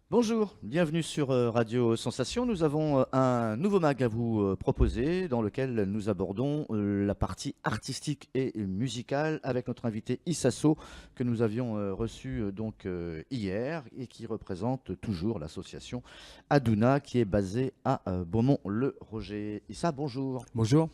Bonjour, bienvenue sur Radio Sensation. Nous avons un nouveau mag à vous proposer dans lequel nous abordons la partie artistique et musicale avec notre invité Issasso que nous avions reçu hier et qui représente toujours l'association Aduna qui est basée à Beaumont-le-Roger. Issa, bonjour. Bonjour.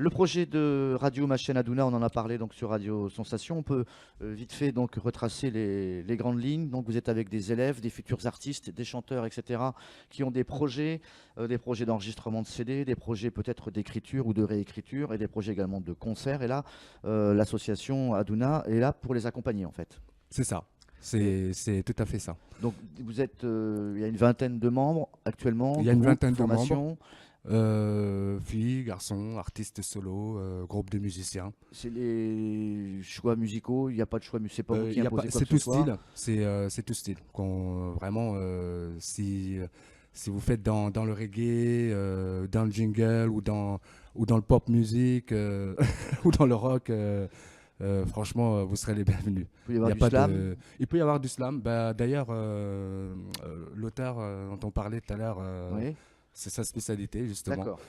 Le projet de Radio Ma chaîne Aduna, on en a parlé donc sur Radio Sensation. On peut vite fait donc retracer les grandes lignes. Donc vous êtes avec des élèves, des futurs artistes, des chanteurs, etc., qui ont des projets d'enregistrement de CD, des projets peut-être d'écriture ou de réécriture, et des projets également de concerts. Et là, l'association Aduna est là pour les accompagner en fait. C'est ça. Et C'est tout à fait ça. donc vous êtes, il y a une vingtaine de membres actuellement, Il y a une groupe, vingtaine de membres, formation. filles, garçons, artistes solo, groupe de musiciens. C'est les choix musicaux, il n'y a pas de choix, c'est pas vous Il qui y a pas, imposez quoi c'est que ce tout soit. style. C'est tout style. Vraiment, si vous faites dans le reggae, dans le jingle ou dans le pop music ou dans le rock, franchement, vous serez les bienvenus. Il peut y Il y avoir a du pas slam. de... Il peut y avoir du slam. Bah, d'ailleurs, l'auteur dont on parlait tout à l'heure, Oui, c'est sa spécialité, justement. d'accord.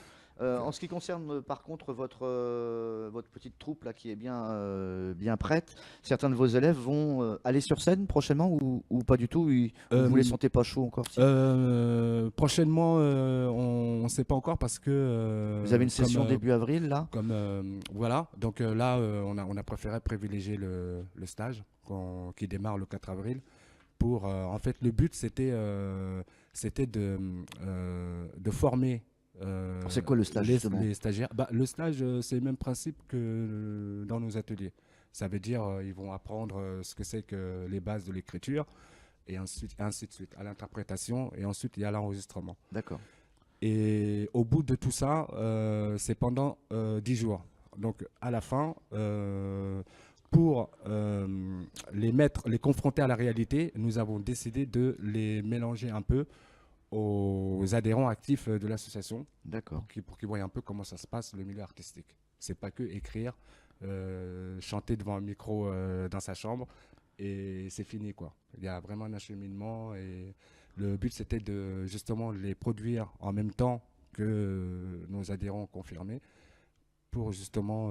En ce qui concerne par contre votre petite troupe là qui est bien prête, certains de vos élèves vont aller sur scène prochainement ou pas du tout, ou vous les Euh, sentez pas chaud encore si. Prochainement, on ne sait pas encore parce que, Vous avez une session début avril là? voilà. Donc là, on a préféré privilégier le stage qui démarre le 4 avril. En fait, le but, c'était de former C'est quoi le stage justement? les stagiaires. Bah, le stage, c'est le même principe que dans nos ateliers. Ça veut dire ils vont apprendre ce que c'est que les bases de l'écriture et ensuite, ainsi de suite, à l'interprétation et ensuite il y a l'enregistrement. D'accord. Et au bout de tout ça, c'est pendant 10 jours. Donc à la fin, pour les confronter à la réalité, nous avons décidé de les mélanger un peu aux adhérents actifs de l'association D'accord. pour qu'ils voient un peu comment ça se passe le milieu artistique. C'est pas que écrire, chanter devant un micro dans sa chambre et c'est fini quoi. Il y a vraiment un acheminement et le but c'était de justement les produire en même temps que nos adhérents confirmés pour justement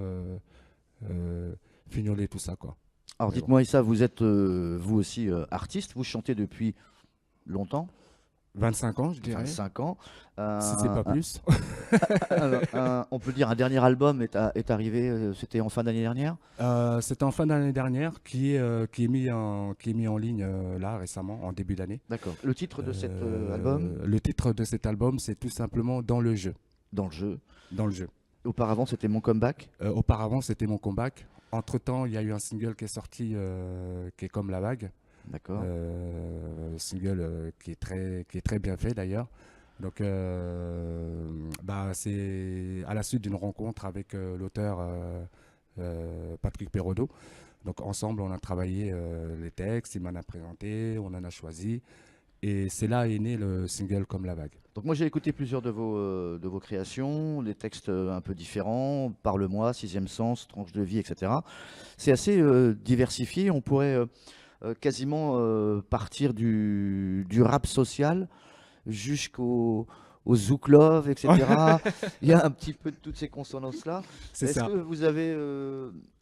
fignoler tout ça quoi. Alors Mais bon, dites-moi Issa, vous êtes vous aussi artiste, vous chantez depuis longtemps, 25 ans je dirais, 25 ans. si c'est pas Un, plus. on peut dire un dernier album est arrivé, c'était en fin d'année dernière. C'était en fin d'année dernière qui est mis en ligne là récemment, en début d'année. D'accord. Le titre de cet album, Le titre de cet album, c'est tout simplement Dans le jeu. dans le jeu. Dans le jeu. Auparavant, c'était Mon Comeback. Auparavant, c'était mon comeback. Entre-temps, il y a eu un single qui est sorti qui est Comme la vague. D'accord. Single qui est très bien fait d'ailleurs. Donc, bah, c'est à la suite d'une rencontre avec l'auteur Patrick Perrodo. Donc, ensemble, on a travaillé les textes, il m'en a présenté, on en a choisi. Et c'est là est né le single Comme la vague. Donc moi j'ai écouté plusieurs de vos créations, des textes un peu différents, Parle-moi, Sixième Sens, Tranche de vie, etc. C'est assez diversifié, on pourrait quasiment partir du rap social au Zouk Love, etc. Il y a un petit peu de toutes ces consonances-là. C'est Est-ce ça. que vous avez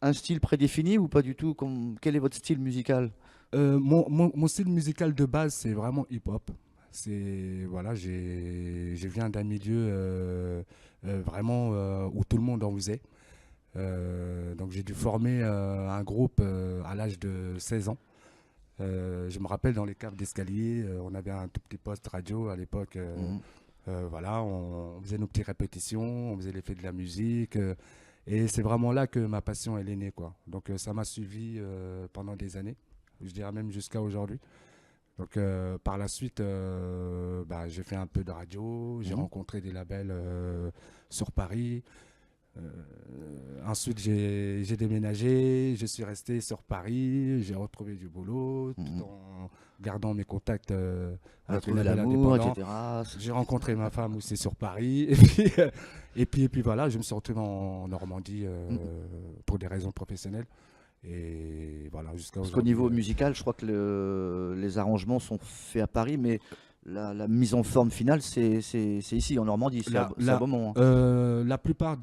un style prédéfini ou pas du tout? Quel est votre style musical? Mon style musical de base, c'est vraiment hip-hop. Voilà, je viens d'un milieu vraiment où tout le monde en faisait. Donc j'ai dû former un groupe à l'âge de 16 ans. Je me rappelle dans les caves d'escalier, on avait un tout petit poste radio à l'époque. Mhm. Voilà, on faisait nos petites répétitions, on faisait l'effet de la musique. Et c'est vraiment là que ma passion elle est née, quoi. Donc ça m'a suivi pendant des années, je dirais même jusqu'à aujourd'hui. Donc par la suite, bah, j'ai fait un peu de radio, j'ai Mhm. rencontré des labels sur Paris. Ensuite, j'ai déménagé, je suis resté sur Paris, j'ai retrouvé du boulot tout Mhm. en gardant mes contacts On a avec les trouvé labels l'amour, indépendants. etc. J'ai rencontré ma femme aussi sur Paris. Et puis voilà, je me suis retrouvé en Normandie Mhm. pour des raisons professionnelles. Et voilà, jusqu'à Parce qu'au aujourd'hui. niveau musical, je crois que les arrangements sont faits à Paris, mais la mise en forme finale, c'est ici, en Normandie, c'est à Beaumont, hein. La plupart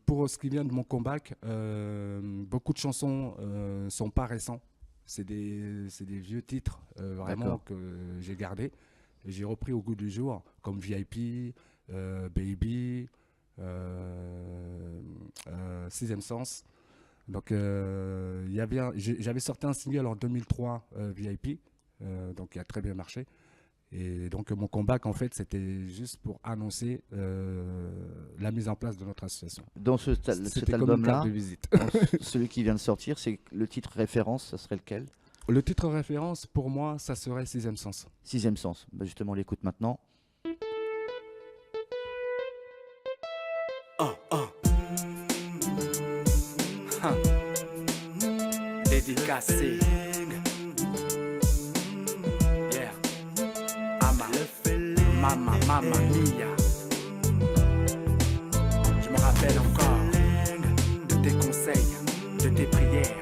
pour ce qui vient de mon comeback, beaucoup de chansons sont pas récents. C'est des vieux titres vraiment D'accord. que j'ai gardés. Et j'ai repris au goût du jour, comme VIP, Baby, Sixième Sens. Donc j'avais sorti un single en 2003, VIP, donc qui a très bien marché. Et donc mon comeback, en fait, c'était juste pour annoncer la mise en place de notre association. Dans cet C'était comme une carte album-là, de visite. celui qui vient de sortir, c'est le titre référence, ça serait lequel? Le titre référence, pour moi, ça serait Sixième Sens. Sixième Sens. Bah, justement, on l'écoute maintenant. Dédicacé. Yeah. Mamma mia. Je me rappelle encore de tes conseils, de tes prières.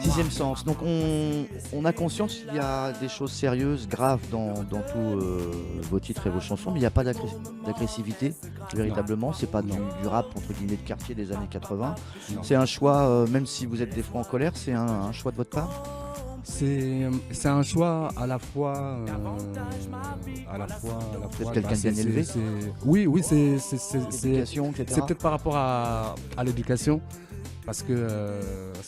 Sixième Sens. Donc on a conscience qu'il y a des choses sérieuses, graves dans tous vos titres et vos chansons, mais il n'y a pas d'agressivité véritablement. C'est pas du rap entre guillemets de quartier des années 80. Non. C'est un choix, même si vous êtes des fois en colère, c'est un choix de votre part. C'est un choix à la fois. Vous êtes quelqu'un de bien élevé. Oui, c'est Éducation, etc. c'est peut-être par rapport à l'éducation. Parce que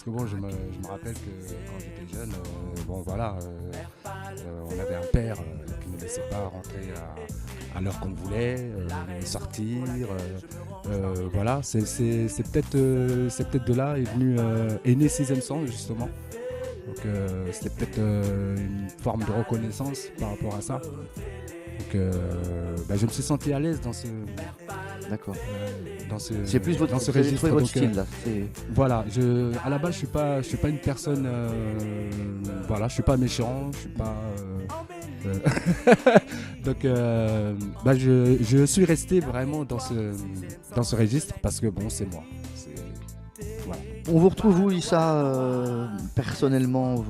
bon, je me rappelle que quand j'étais jeune, bon voilà, on avait un père qui ne laissait pas rentrer à l'heure qu'on voulait, sortir. Voilà, c'est peut-être de là est né Sixième Sens justement. Donc c'était peut-être une forme de reconnaissance par rapport à ça. Donc je me suis senti à l'aise dans ce. D'accord. C'est plus votre, dans ce vous avez registre. trouvé votre Donc, style là. voilà, à la base, je suis pas une personne, voilà, je suis pas méchant, je suis pas. Donc, je suis resté vraiment dans ce registre parce que bon, c'est moi. Voilà. On vous retrouve où, Issa, personnellement,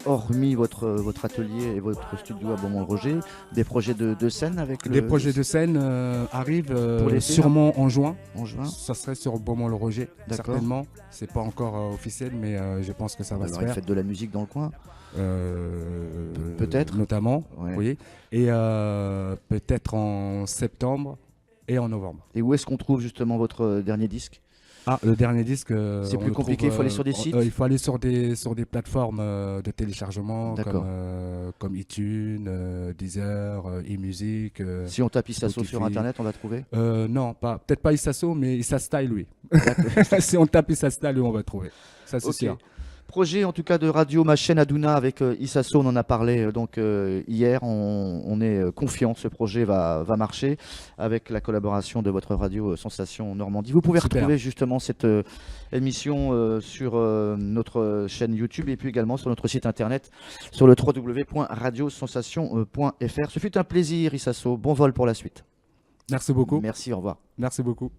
hormis votre atelier et votre studio à Beaumont-le-Roger, des projets de scène avec Les projets de scène arrivent Pour l'été, sûrement en juin. en juin? Ça serait sur Beaumont-le-Roger, D'accord. certainement. C'est pas encore officiel, mais je pense que ça va se Alors, une faire. fête de la musique dans le coin, peut-être. Notamment, Ouais. oui. Et peut-être en septembre et en novembre. Et où est-ce qu'on trouve justement votre dernier disque? Ah, le dernier disque. C'est on plus le compliqué, trouve, il faut aller sur des sites? Il faut aller sur des plateformes de téléchargement D'accord. comme iTunes, Deezer, eMusic. Si on tape Issasso Spotify. sur internet, on va trouver? Non, peut-être pas Issasso, mais Issa Style, oui. D'accord. Si on tape Issa Style, on va trouver. Ça, c'est Ok. sûr. Projet en tout cas de radio Ma Chaîne Aduna avec Issasso, on en a parlé hier, on est confiant, ce projet va marcher avec la collaboration de votre radio Sensation Normandie. Vous pouvez Super. retrouver justement cette émission sur notre chaîne YouTube et puis également sur notre site internet sur le www.radiosensation.fr. Ce fut un plaisir Issasso, bon vol pour la suite. Merci beaucoup. Merci, au revoir. Merci beaucoup.